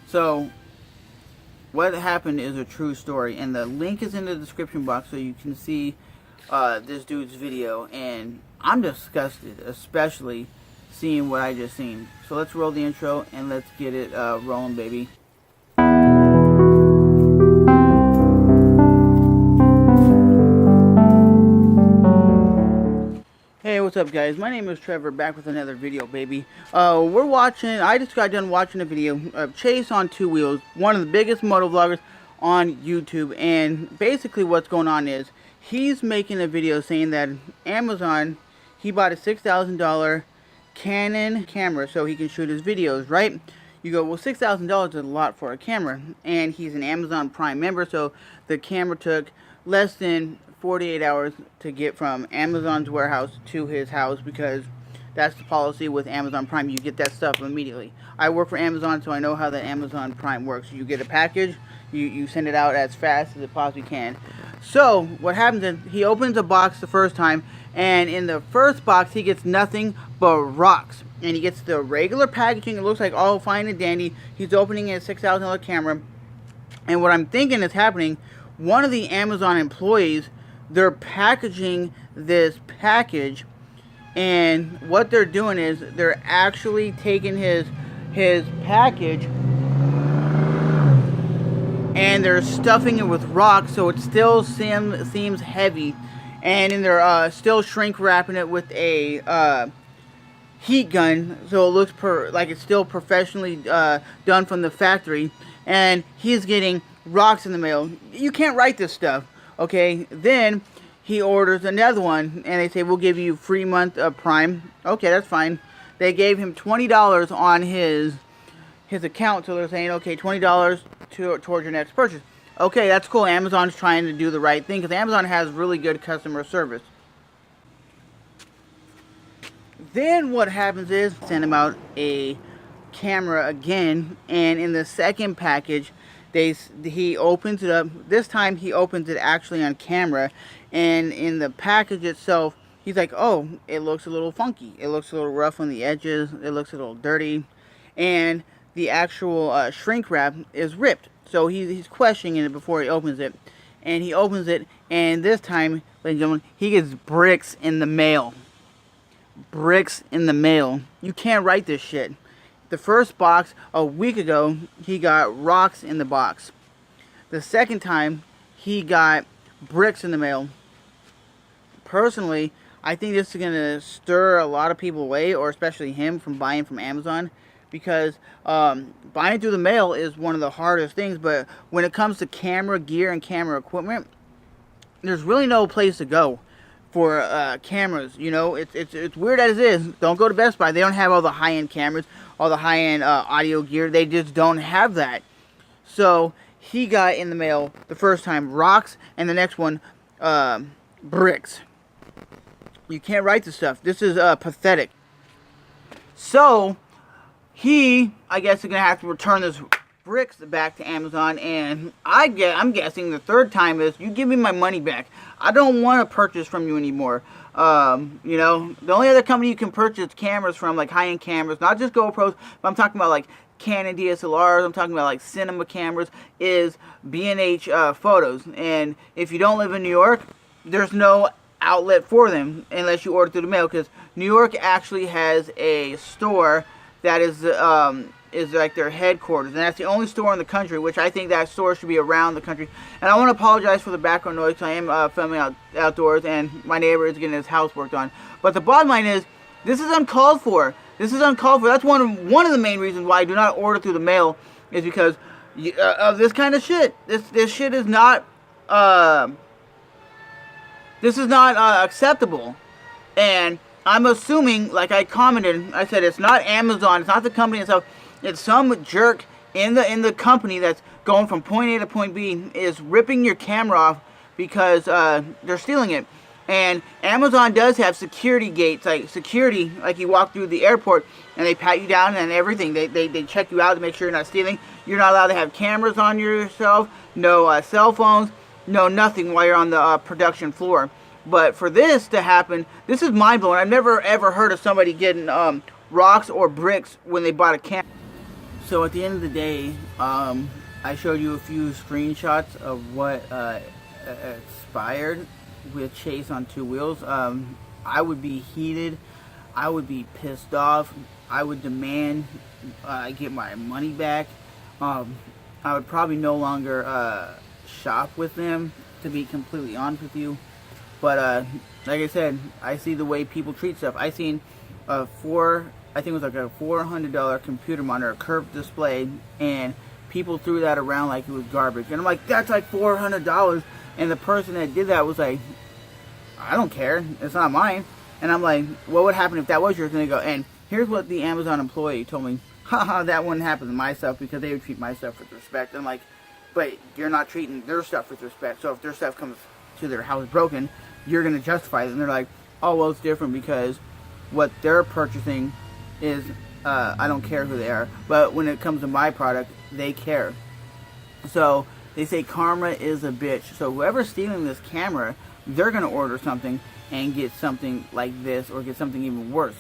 So what happened is a true story, and the link is in the description box so you can see this dude's video. And I'm disgusted, especially seeing what I just seen. So let's roll the intro and let's get it rolling, baby. Hey, what's up, guys? My name is Trevor, back with another video, baby. I just got done watching a video of Chase on Two Wheels, one of the biggest moto vloggers on YouTube. And basically what's going on is he's making a video saying that Amazon, he bought a $6,000 Canon camera so he can shoot his videos, right? You go, well, $6,000 is a lot for a camera. And he's an Amazon Prime member, so the camera took less than 48 hours to get from Amazon's warehouse to his house, because that's the policy with Amazon Prime. You get that stuff immediately. I work for Amazon, so I know how that Amazon Prime works. You get a package, you send it out as fast as it possibly can. So what happens is he opens a box the first time, and in the first box he gets nothing but rocks. And he gets the regular packaging. It looks like all fine and dandy. He's opening a $6,000 camera, and what I'm thinking is happening, one of the Amazon employees, they're packaging this package, and what they're doing is they're actually taking his package and they're stuffing it with rocks, so it still seems heavy, and then they're still shrink wrapping it with a heat gun, so it looks like it's still professionally done from the factory. And he's getting rocks in the mail. You can't write this stuff. Okay, then he orders another one, and they say, we'll give you a free month of Prime. Okay, that's fine. They gave him $20 on his account, so they're saying, okay, $20 towards your next purchase. Okay, that's cool. Amazon's trying to do the right thing, because Amazon has really good customer service. Then what happens is, send him out a camera again, and in the second package, he opens it up. This time he opens it actually on camera, and in the package itself, he's like, oh, it looks a little funky. It looks a little rough on the edges. It looks a little dirty, and the actual shrink wrap is ripped. So he's questioning it before he opens it, and he opens it, and this time, ladies and gentlemen, he gets bricks in the mail. Bricks in the mail. You can't write this shit. The first box, a week ago, he got rocks in the box. The second time, he got bricks in the mail. Personally, I think this is going to stir a lot of people away, or especially him, from buying from Amazon. Because buying through the mail is one of the hardest things. But when it comes to camera gear and camera equipment, there's really no place to go for cameras. You know, it's weird as it is. Don't go to Best Buy. They don't have all the high-end cameras, all the high-end audio gear. They just don't have that. So he got in the mail the first time rocks, and the next one bricks. You can't write this stuff. This is pathetic. So he, I guess, is gonna have to return this bricks back to Amazon, and I'm guessing the third time is, you give me my money back. I don't want to purchase from you anymore. You know, the only other company you can purchase cameras from, like high-end cameras, not just GoPros, but I'm talking about like Canon DSLRs, I'm talking about like cinema cameras, is B&H Photos. And if you don't live in New York, there's no outlet for them unless you order through the mail, because New York actually has a store that is like their headquarters, and that's the only store in the country, which I think that store should be around the country. And I want to apologize for the background noise, because I am filming outdoors, and my neighbor is getting his house worked on. But the bottom line is, this is uncalled for. This is uncalled for. That's one of the main reasons why I do not order through the mail, is because of this kind of shit. This shit is not acceptable. And I'm assuming, like I commented, I said it's not Amazon, it's not the company itself, it's some jerk in the company that's going from point A to point B is ripping your camera off because they're stealing it. And Amazon does have security gates, like security, like you walk through the airport and they pat you down and everything. They check you out to make sure you're not stealing. You're not allowed to have cameras on yourself, no cell phones, no nothing while you're on the production floor. But for this to happen, this is mind-blowing. I've never ever heard of somebody getting rocks or bricks when they bought a camera. So at the end of the day, I showed you a few screenshots of what expired with Chase on two wheels. I would be heated. I would be pissed off. I would demand I get my money back. I would probably no longer shop with them, to be completely honest with you. But like I said, I see the way people treat stuff. I seen I think it was like a $400 computer monitor, curved display, and people threw that around like it was garbage. And I'm like, that's like $400. And the person that did that was like, I don't care, it's not mine. And I'm like, what would happen if that was yours? And they go, and here's what the Amazon employee told me. Haha, that wouldn't happen to my stuff because they would treat my stuff with respect. And I'm like, but you're not treating their stuff with respect. So if their stuff comes to their house broken, you're going to justify it. And they're like, oh, well, it's different because what they're purchasing is, I don't care who they are. But when it comes to my product, they care. So they say karma is a bitch. So whoever's stealing this camera, they're going to order something and get something like this or get something even worse.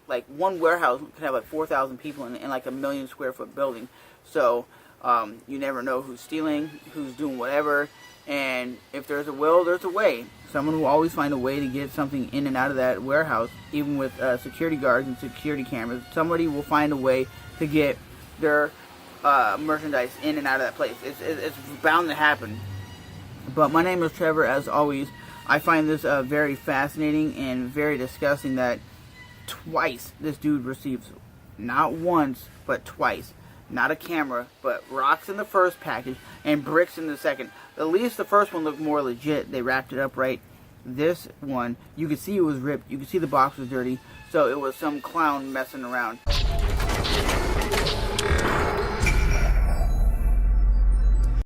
Like one warehouse could have like 4,000 people in like a 1,000,000 square foot building. So you never know who's stealing, who's doing whatever. And if there's a will, there's a way. Someone will always find a way to get something in and out of that warehouse, even with security guards and security cameras. Somebody will find a way to get their merchandise in and out of that place. It's bound to happen. But my name is Trevor, as always. I find this very fascinating and very disgusting that twice this dude receives, not once, but twice. Not a camera, but rocks in the first package and bricks in the second. At least the first one looked more legit. They wrapped it up right. This one, you could see it was ripped. You could see the box was dirty. So it was some clown messing around.